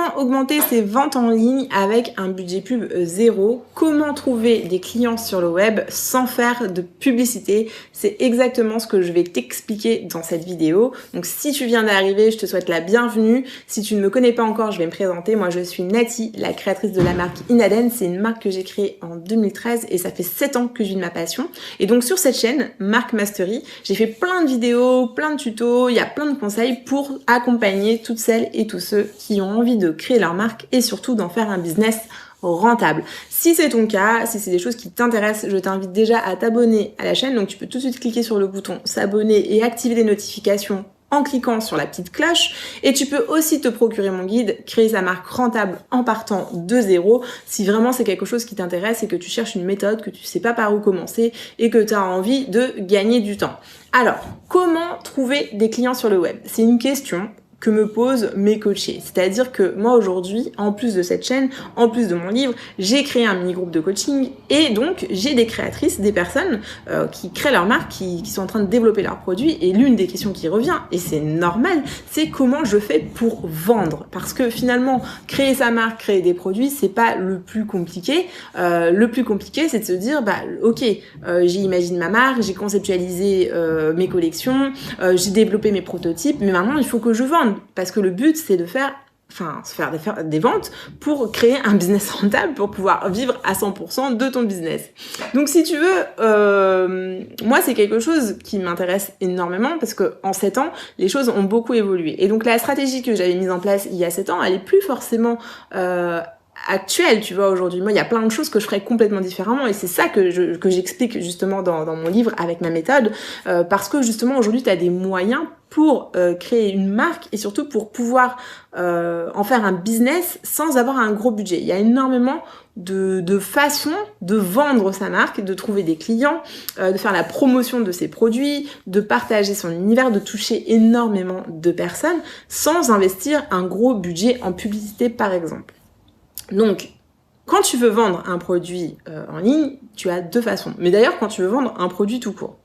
Comment augmenter ses ventes en ligne avec un budget pub zéro? Comment trouver des clients sur le web sans faire de publicité? C'est exactement ce que je vais t'expliquer dans cette vidéo. Donc si tu viens d'arriver, je te souhaite la bienvenue. Si tu ne me connais pas encore, je vais me présenter. Moi, je suis Nati, la créatrice de la marque Inaden. C'est une marque que j'ai créée en 2013 et ça fait 7 ans que je vis de ma passion. Et donc sur cette chaîne, Marque Mastery, j'ai fait plein de vidéos, plein de tutos, il y a plein de conseils pour accompagner toutes celles et tous ceux qui ont envie de créer leur marque et surtout d'en faire un business rentable. Si c'est ton cas, si c'est des choses qui t'intéressent, je t'invite déjà à t'abonner à la chaîne. Donc tu peux tout de suite cliquer sur le bouton s'abonner et activer les notifications en cliquant sur la petite cloche. Et tu peux aussi te procurer mon guide Créer sa marque rentable en partant de zéro si vraiment c'est quelque chose qui t'intéresse et que tu cherches une méthode, que tu sais pas par où commencer et que tu as envie de gagner du temps. Alors, comment trouver des clients sur le web? C'est une question que me posent mes coachés. C'est-à-dire que moi aujourd'hui, en plus de cette chaîne, en plus de mon livre, j'ai créé un mini-groupe de coaching et donc j'ai des créatrices, des personnes qui créent leur marque, qui sont en train de développer leurs produits et l'une des questions qui revient, et c'est normal, c'est comment je fais pour vendre. Parce que finalement, créer sa marque, créer des produits, c'est pas le plus compliqué. Le plus compliqué, c'est de se dire, ok, j'ai imaginé ma marque, j'ai conceptualisé mes collections, j'ai développé mes prototypes, mais maintenant il faut que je vende. Parce que le but, c'est de faire des ventes pour créer un business rentable, pour pouvoir vivre à 100% de ton business. Donc si tu veux, moi c'est quelque chose qui m'intéresse énormément parce que en 7 ans, les choses ont beaucoup évolué. Et donc la stratégie que j'avais mise en place il y a 7 ans, elle est plus forcément actuelle, tu vois, aujourd'hui. Moi, il y a plein de choses que je ferais complètement différemment et c'est ça que j'explique justement dans mon livre avec ma méthode, parce que justement aujourd'hui, tu as des moyens pour créer une marque et surtout pour pouvoir en faire un business sans avoir un gros budget. Il y a énormément de façons de vendre sa marque, de trouver des clients, de faire la promotion de ses produits, de partager son univers, de toucher énormément de personnes sans investir un gros budget en publicité, par exemple. Donc, quand tu veux vendre un produit en ligne, tu as deux façons. Mais d'ailleurs, quand tu veux vendre un produit tout court,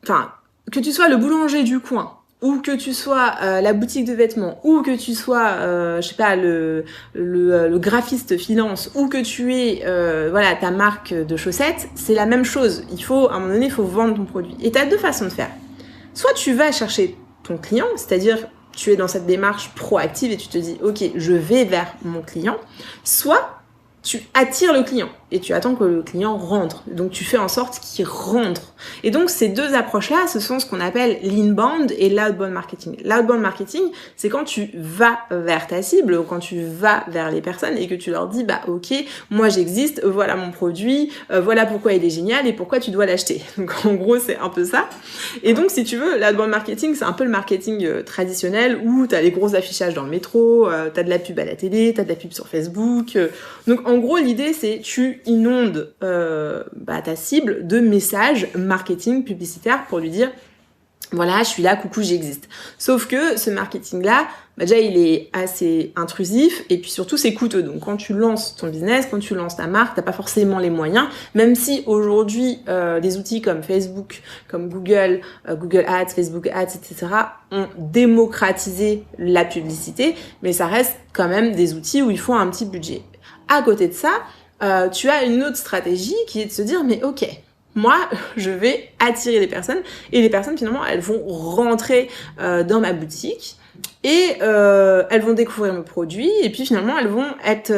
enfin, que tu sois le boulanger du coin, ou que tu sois la boutique de vêtements, ou que tu sois, je sais pas, le graphiste freelance, ou que tu aies voilà, ta marque de chaussettes, c'est la même chose. Il faut, à un moment donné, il faut vendre ton produit. Et tu as deux façons de faire. Soit tu vas chercher ton client, c'est-à-dire tu es dans cette démarche proactive et tu te dis, ok, je vais vers mon client, soit tu attires le client et tu attends que le client rentre. Donc, tu fais en sorte qu'il rentre. Et donc, ces deux approches-là, ce sont ce qu'on appelle l'inbound et l'outbound marketing. L'outbound marketing, c'est quand tu vas vers ta cible, quand tu vas vers les personnes et que tu leur dis, ok, moi j'existe, voilà mon produit, voilà pourquoi il est génial et pourquoi tu dois l'acheter. Donc, en gros, c'est un peu ça. Et donc, si tu veux, l'outbound marketing, c'est un peu le marketing traditionnel où tu as les gros affichages dans le métro, tu as de la pub à la télé, tu as de la pub sur Facebook. Donc, en gros, l'idée, c'est tu inondes ta cible de messages marketing publicitaires pour lui dire voilà, je suis là, coucou, j'existe. Sauf que ce marketing-là, déjà, il est assez intrusif et puis surtout, c'est coûteux. Donc, quand tu lances ton business, quand tu lances ta marque, t'as pas forcément les moyens. Même si aujourd'hui, des outils comme Facebook, comme Google, Google Ads, Facebook Ads, etc. ont démocratisé la publicité, mais ça reste quand même des outils où il faut un petit budget. À côté de ça, tu as une autre stratégie qui est de se dire, mais ok, moi, je vais attirer les personnes et les personnes, finalement, elles vont rentrer dans ma boutique et elles vont découvrir mes produits et puis finalement, elles vont être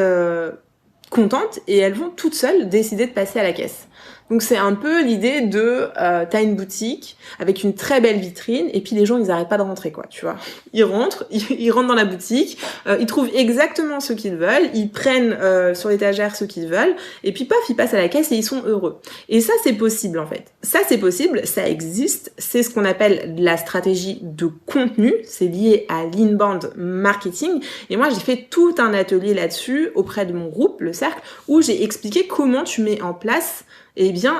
contentes et elles vont toutes seules décider de passer à la caisse. Donc c'est un peu l'idée de t'as une boutique avec une très belle vitrine et puis les gens ils arrêtent pas de rentrer quoi, tu vois. Ils rentrent dans la boutique, ils trouvent exactement ce qu'ils veulent, ils prennent sur l'étagère ce qu'ils veulent et puis paf, ils passent à la caisse et ils sont heureux. Et ça c'est possible en fait. Ça c'est possible, ça existe, c'est ce qu'on appelle la stratégie de contenu, c'est lié à l'inbound marketing et moi j'ai fait tout un atelier là-dessus auprès de mon groupe, le cercle, où j'ai expliqué comment tu mets en place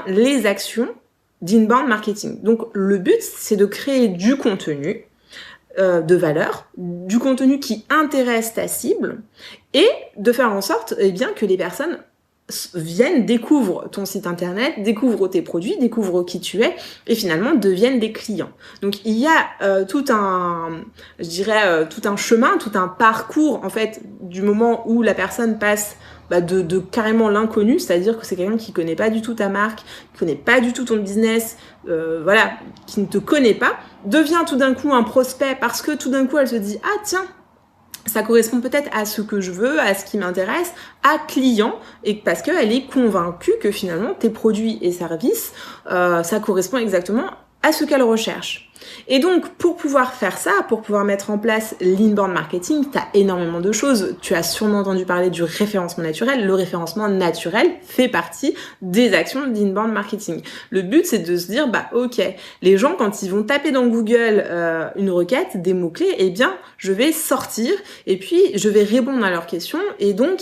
les actions d'inbound marketing. Donc, le but, c'est de créer du contenu de valeur, du contenu qui intéresse ta cible et de faire en sorte que les personnes viennent, découvrent ton site internet, découvrent tes produits, découvrent qui tu es et finalement deviennent des clients. Donc il y a tout un chemin, tout un parcours en fait du moment où la personne passe de carrément l'inconnu, c'est-à-dire que c'est quelqu'un qui connaît pas du tout ta marque, qui connaît pas du tout ton business, qui ne te connaît pas, devient tout d'un coup un prospect parce que tout d'un coup elle se dit ah tiens, ça correspond peut-être à ce que je veux, à ce qui m'intéresse, à client, et parce qu'elle est convaincue que finalement tes produits et services, ça correspond exactement à ce qu'elle recherche. Et donc, pour pouvoir faire ça, pour pouvoir mettre en place l'inbound marketing, tu as énormément de choses. Tu as sûrement entendu parler du référencement naturel. Le référencement naturel fait partie des actions d'inbound marketing. Le but, c'est de se dire, ok, les gens, quand ils vont taper dans Google une requête, des mots-clés, eh bien, je vais sortir et puis je vais répondre à leurs questions et donc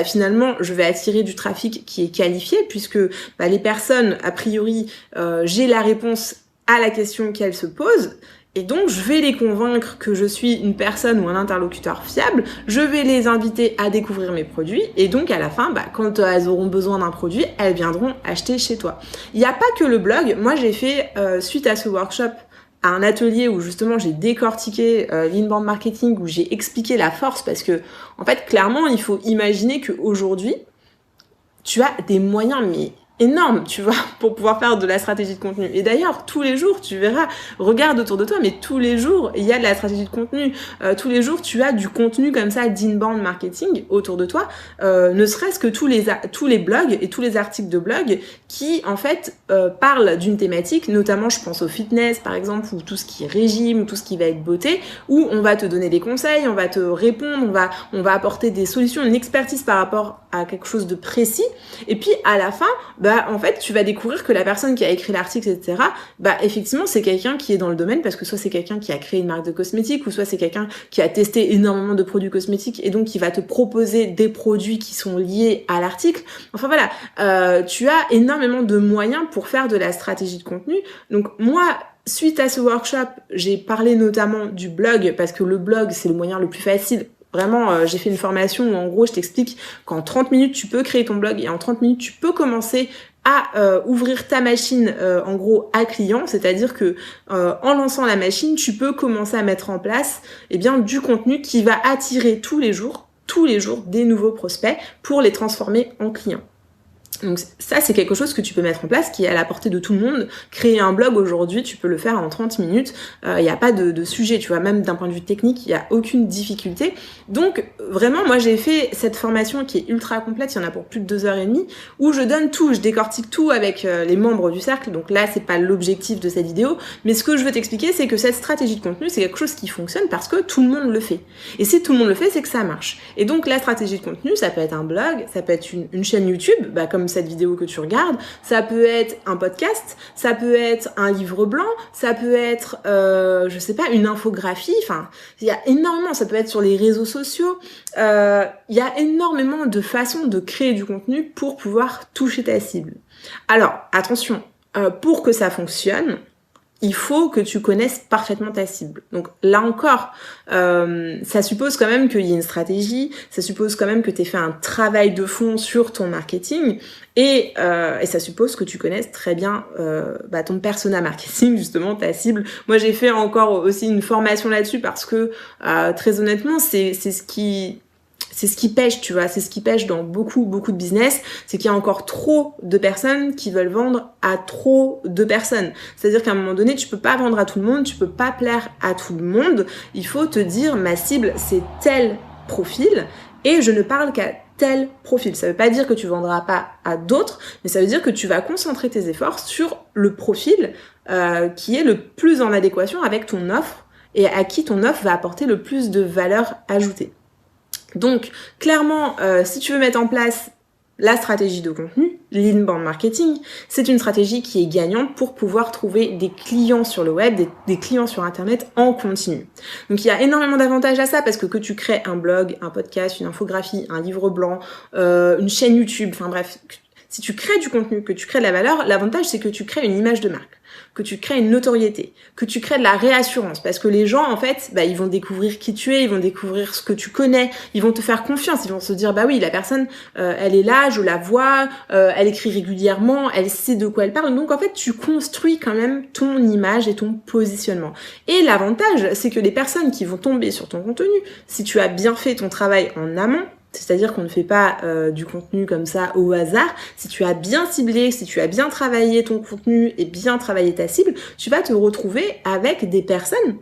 finalement, je vais attirer du trafic qui est qualifié puisque les personnes, a priori, j'ai la réponse à la question qu'elles se posent, et donc je vais les convaincre que je suis une personne ou un interlocuteur fiable, je vais les inviter à découvrir mes produits, et donc à la fin, quand elles auront besoin d'un produit, elles viendront acheter chez toi. Il n'y a pas que le blog, moi j'ai fait, suite à ce workshop, à un atelier où justement j'ai décortiqué l'inbound marketing, où j'ai expliqué la force, parce que en fait clairement il faut imaginer qu'aujourd'hui, tu as des moyens mais énorme, tu vois, pour pouvoir faire de la stratégie de contenu. Et d'ailleurs, tous les jours, tu verras, regarde autour de toi, mais tous les jours, il y a de la stratégie de contenu. Tous les jours, tu as du contenu comme ça d'inbound marketing autour de toi, ne serait-ce que tous les blogs et tous les articles de blog qui, en fait, parlent d'une thématique, notamment, je pense au fitness, par exemple, ou tout ce qui est régime, tout ce qui va être beauté, où on va te donner des conseils, on va te répondre, on va apporter des solutions, une expertise par rapport à quelque chose de précis. Et puis, à la fin, en fait, tu vas découvrir que la personne qui a écrit l'article, etc., effectivement, c'est quelqu'un qui est dans le domaine parce que soit c'est quelqu'un qui a créé une marque de cosmétiques ou soit c'est quelqu'un qui a testé énormément de produits cosmétiques et donc qui va te proposer des produits qui sont liés à l'article. Enfin voilà, tu as énormément de moyens pour faire de la stratégie de contenu. Donc moi, suite à ce workshop, j'ai parlé notamment du blog parce que le blog, c'est le moyen le plus facile. Vraiment, j'ai fait une formation où en gros je t'explique qu'en 30 minutes tu peux créer ton blog et en 30 minutes tu peux commencer à ouvrir ta machine en gros à client, c'est-à-dire que en lançant la machine, tu peux commencer à mettre en place du contenu qui va attirer tous les jours des nouveaux prospects pour les transformer en clients. Donc ça, c'est quelque chose que tu peux mettre en place, qui est à la portée de tout le monde. Créer un blog aujourd'hui, tu peux le faire en 30 minutes. Il n'y a pas de sujet, tu vois, même d'un point de vue technique, il n'y a aucune difficulté. Donc vraiment, moi j'ai fait cette formation qui est ultra complète, il y en a pour plus de 2h30, où je donne tout, je décortique tout avec les membres du cercle. Donc là, c'est pas l'objectif de cette vidéo, mais ce que je veux t'expliquer, c'est que cette stratégie de contenu, c'est quelque chose qui fonctionne parce que tout le monde le fait. Et si tout le monde le fait, c'est que ça marche. Et donc la stratégie de contenu, ça peut être un blog, ça peut être une chaîne YouTube, comme cette vidéo que tu regardes, ça peut être un podcast, ça peut être un livre blanc, ça peut être, je sais pas, une infographie, enfin, il y a énormément, ça peut être sur les réseaux sociaux, il y a énormément de façons de créer du contenu pour pouvoir toucher ta cible. Alors, attention, pour que ça fonctionne, il faut que tu connaisses parfaitement ta cible. Donc là encore, ça suppose quand même qu'il y ait une stratégie, ça suppose quand même que tu aies fait un travail de fond sur ton marketing et ça suppose que tu connaisses très bien ton persona marketing, justement ta cible. Moi j'ai fait encore aussi une formation là-dessus parce que très honnêtement c'est ce qui pêche, tu vois, c'est ce qui pêche dans beaucoup de business, c'est qu'il y a encore trop de personnes qui veulent vendre à trop de personnes. C'est-à-dire qu'à un moment donné, tu peux pas vendre à tout le monde, tu peux pas plaire à tout le monde. Il faut te dire, ma cible, c'est tel profil et je ne parle qu'à tel profil. Ça veut pas dire que tu vendras pas à d'autres, mais ça veut dire que tu vas concentrer tes efforts sur le profil qui est le plus en adéquation avec ton offre et à qui ton offre va apporter le plus de valeur ajoutée. Donc, clairement, si tu veux mettre en place la stratégie de contenu, l'inbound marketing, c'est une stratégie qui est gagnante pour pouvoir trouver des clients sur le web, des clients sur Internet en continu. Donc, il y a énormément d'avantages à ça parce que tu crées un blog, un podcast, une infographie, un livre blanc, une chaîne YouTube, enfin bref, si tu crées du contenu, que tu crées de la valeur, l'avantage c'est que tu crées une image de marque. que tu crées une notoriété, que tu crées de la réassurance, parce que les gens, en fait, ils vont découvrir qui tu es, ils vont découvrir ce que tu connais, ils vont te faire confiance, ils vont se dire, oui, la personne, elle est là, je la vois, elle écrit régulièrement, elle sait de quoi elle parle, donc en fait, tu construis quand même ton image et ton positionnement. Et l'avantage, c'est que les personnes qui vont tomber sur ton contenu, si tu as bien fait ton travail en amont, c'est-à-dire qu'on ne fait pas du contenu comme ça au hasard. Si tu as bien ciblé, si tu as bien travaillé ton contenu et bien travaillé ta cible, tu vas te retrouver avec des personnes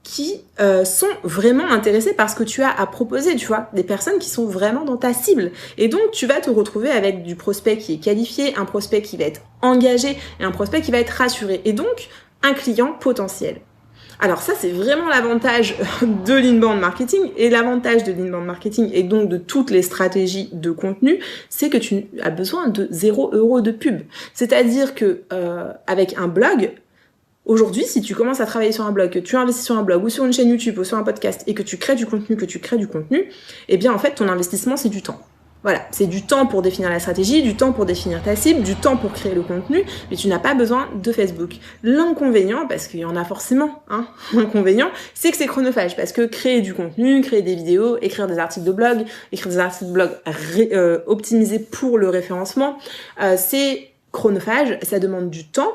qui sont vraiment intéressées par ce que tu as à proposer, tu vois, des personnes qui sont vraiment dans ta cible. Et donc, tu vas te retrouver avec du prospect qui est qualifié, un prospect qui va être engagé et un prospect qui va être rassuré. Et donc, un client potentiel. Alors ça, c'est vraiment l'avantage de l'inbound marketing, et l'avantage de l'inbound marketing et donc de toutes les stratégies de contenu, c'est que tu as besoin de 0 € de pub. C'est-à-dire que avec un blog, aujourd'hui, si tu commences à travailler sur un blog, que tu investis sur un blog ou sur une chaîne YouTube ou sur un podcast et que tu crées du contenu, eh bien en fait, ton investissement, c'est du temps. Voilà, c'est du temps pour définir la stratégie, du temps pour définir ta cible, du temps pour créer le contenu, mais tu n'as pas besoin de Facebook. L'inconvénient, parce qu'il y en a forcément, l'inconvénient, c'est que c'est chronophage, parce que créer du contenu, créer des vidéos, écrire des articles de blog, optimisés pour le référencement, c'est chronophage, ça demande du temps.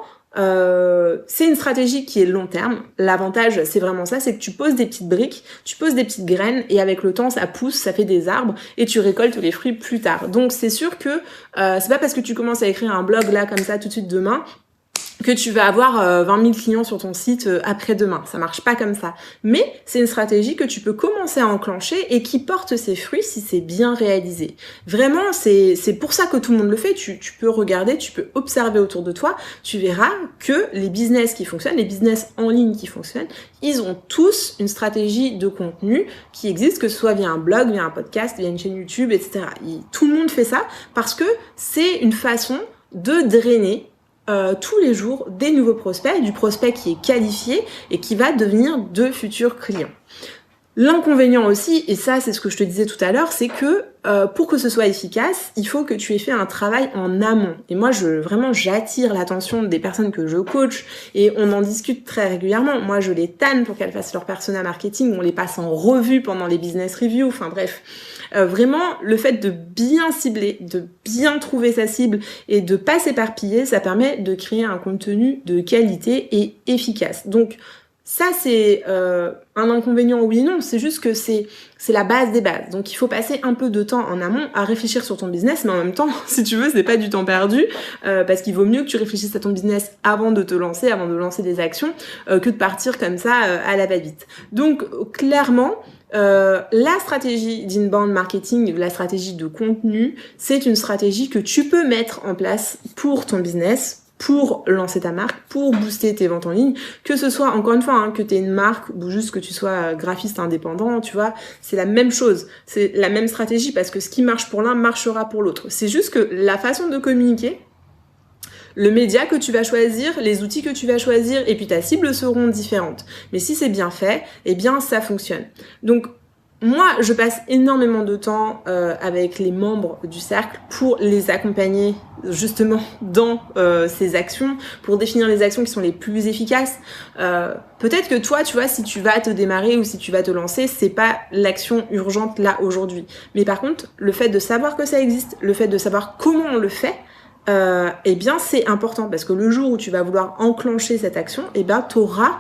C'est une stratégie qui est long terme. L'avantage, c'est vraiment ça, c'est que tu poses des petites briques, tu poses des petites graines, et avec le temps, ça pousse, ça fait des arbres, et tu récoltes les fruits plus tard. Donc c'est sûr que c'est pas parce que tu commences à écrire un blog là comme ça tout de suite demain que tu vas avoir 20 000 clients sur ton site après-demain. Ça marche pas comme ça. Mais c'est une stratégie que tu peux commencer à enclencher et qui porte ses fruits si c'est bien réalisé. Vraiment, c'est pour ça que tout le monde le fait. Tu peux regarder, tu peux observer autour de toi. Tu verras que les business qui fonctionnent, les business en ligne qui fonctionnent, ils ont tous une stratégie de contenu qui existe, que ce soit via un blog, via un podcast, via une chaîne YouTube, etc. Tout le monde fait ça parce que c'est une façon de drainer tous les jours des nouveaux prospects, du prospect qui est qualifié et qui va devenir de futurs clients. L'inconvénient aussi, et ça c'est ce que je te disais tout à l'heure, c'est que pour que ce soit efficace, il faut que tu aies fait un travail en amont. Et moi, vraiment, j'attire l'attention des personnes que je coach et on en discute très régulièrement. Moi, je les tanne pour qu'elles fassent leur persona marketing, on les passe en revue pendant les business reviews, enfin bref. Vraiment, le fait de bien cibler, de bien trouver sa cible et de pas s'éparpiller, ça permet de créer un contenu de qualité et efficace. Donc, ça, c'est un inconvénient, oui et non, c'est juste que c'est la base des bases. Donc, il faut passer un peu de temps en amont à réfléchir sur ton business, mais en même temps, si tu veux, c'est pas du temps perdu, parce qu'il vaut mieux que tu réfléchisses à ton business avant de te lancer, avant de lancer des actions, que de partir comme ça à la va-vite. Donc, clairement, la stratégie d'inbound marketing, la stratégie de contenu, c'est une stratégie que tu peux mettre en place pour ton business, pour lancer ta marque, pour booster tes ventes en ligne, que ce soit, encore une fois, que tu aies une marque ou juste que tu sois graphiste indépendant, tu vois, c'est la même chose, c'est la même stratégie, parce que ce qui marche pour l'un marchera pour l'autre. C'est juste que la façon de communiquer, le média que tu vas choisir, les outils que tu vas choisir, et puis ta cible seront différentes. Mais si c'est bien fait, eh bien ça fonctionne. Donc, moi, je passe énormément de temps avec les membres du cercle pour les accompagner justement dans ces actions, pour définir les actions qui sont les plus efficaces. Peut-être que toi, tu vois, si tu vas te démarrer ou si tu vas te lancer, c'est pas l'action urgente là aujourd'hui. Mais par contre, le fait de savoir que ça existe, le fait de savoir comment on le fait, eh bien c'est important, parce que le jour où tu vas vouloir enclencher cette action, eh bien tu auras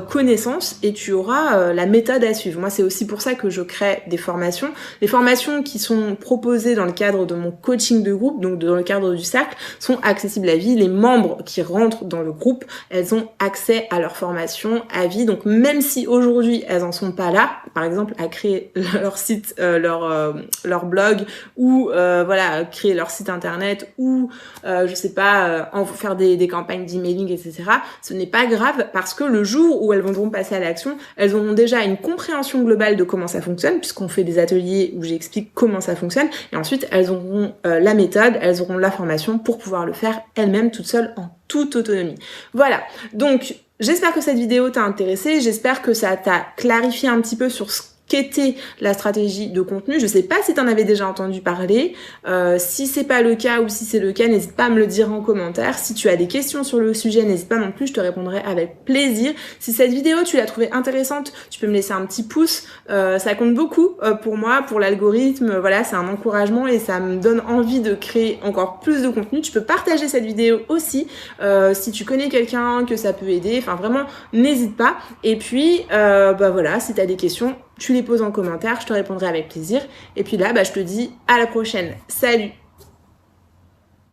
connaissance et tu auras la méthode à suivre. Moi, c'est aussi pour ça que je crée des formations. Les formations qui sont proposées dans le cadre de mon coaching de groupe, donc dans le cadre du cercle, sont accessibles à vie. Les membres qui rentrent dans le groupe, elles ont accès à leur formation à vie. Donc même si aujourd'hui elles en sont pas là, par exemple à créer leur site, leur blog, ou voilà, créer leur site internet, ou je sais pas, faire des campagnes d'emailing, etc. Ce n'est pas grave, parce que le jour où elles vont passer à l'action, elles auront déjà une compréhension globale de comment ça fonctionne, puisqu'on fait des ateliers où j'explique comment ça fonctionne, et ensuite elles auront la méthode, elles auront la formation pour pouvoir le faire elles-mêmes toutes seules en toute autonomie. Voilà, donc j'espère que cette vidéo t'a intéressé, j'espère que ça t'a clarifié un petit peu sur ce qu'était la stratégie de contenu. Je sais pas si tu en avais déjà entendu parler. Si c'est pas le cas ou si c'est le cas, n'hésite pas à me le dire en commentaire. Si tu as des questions sur le sujet, n'hésite pas non plus, je te répondrai avec plaisir. Si cette vidéo, tu l'as trouvée intéressante, tu peux me laisser un petit pouce. Ça compte beaucoup pour moi, pour l'algorithme. Voilà, c'est un encouragement et ça me donne envie de créer encore plus de contenu. Tu peux partager cette vidéo aussi si tu connais quelqu'un que ça peut aider. Enfin, vraiment, n'hésite pas. Et puis, voilà, si tu as des questions, tu les poses en commentaire, je te répondrai avec plaisir. Et puis là, je te dis à la prochaine. Salut!